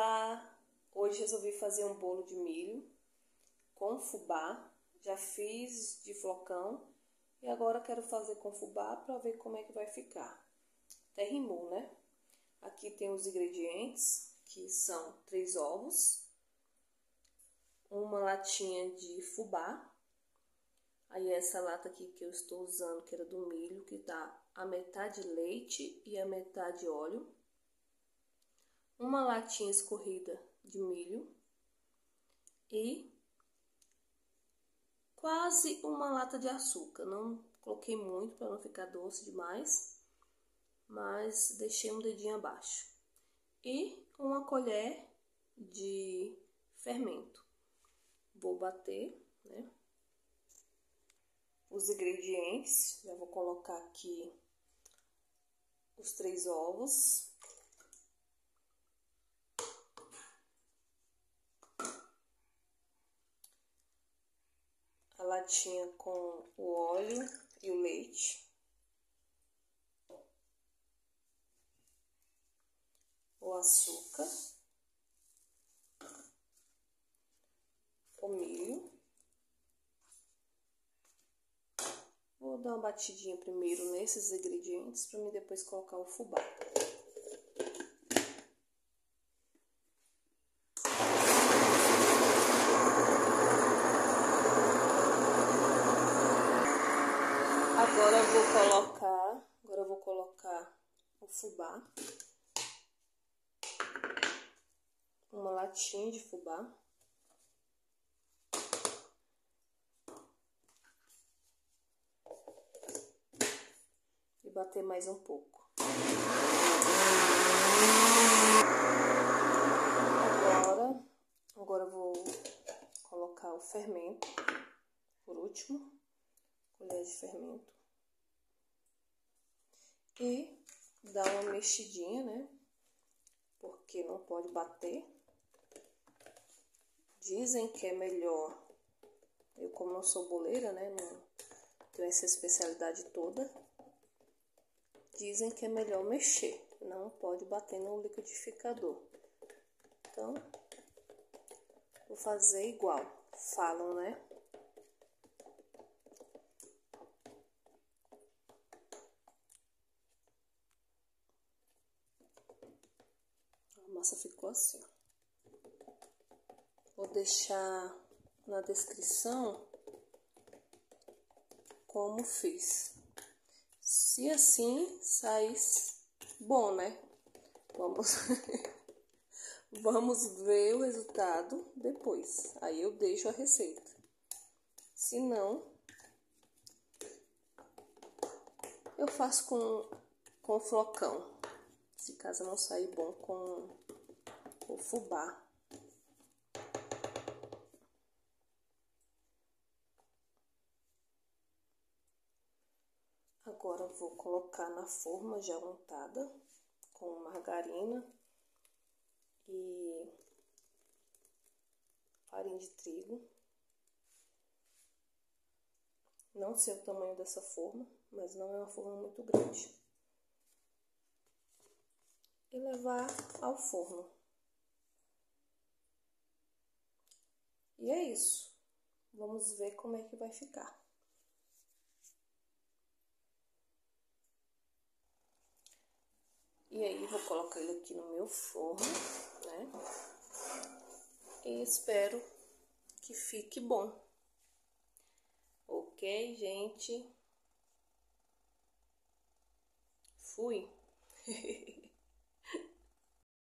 Olá! Hoje resolvi fazer um bolo de milho com fubá. Já fiz de flocão e agora quero fazer com fubá para ver como é que vai ficar. Até rimou, né? Aqui tem os ingredientes, que são 3 ovos, uma latinha de fubá. Aí essa lata aqui que eu estou usando, que era do milho, que tá a metade leite e a metade óleo. Uma latinha escorrida de milho e quase uma lata de açúcar. Não coloquei muito para não ficar doce demais, mas deixei um dedinho abaixo. E uma colher de fermento. Vou bater, né? Os ingredientes, já vou colocar aqui os 3 ovos. A latinha com o óleo e o leite. O açúcar. O milho. Vou dar uma batidinha primeiro nesses ingredientes para mim depois colocar o fubá. Agora eu vou colocar o fubá. Uma latinha de fubá. E bater mais um pouco. Agora eu vou colocar o fermento por último. Colher de fermento. E dar uma mexidinha, né? Porque não pode bater. Dizem que é melhor, eu como não sou boleira, né? Não tenho essa especialidade toda. Dizem que é melhor mexer, não pode bater no liquidificador. Então, vou fazer igual, falam, né? A massa ficou assim. Vou deixar na descrição como fiz. Se assim saísse bom, né? Vamos ver o resultado depois. Aí eu deixo a receita. Se não, eu faço com flocão. Se caso não sair bom com o fubá. Agora eu vou colocar na forma já untada com margarina e farinha de trigo. Não sei o tamanho dessa forma, mas não é uma forma muito grande. E levar ao forno. E é isso. Vamos ver como é que vai ficar. E aí, vou colocar ele aqui no meu forno, né? E espero que fique bom. Ok, gente? Fui.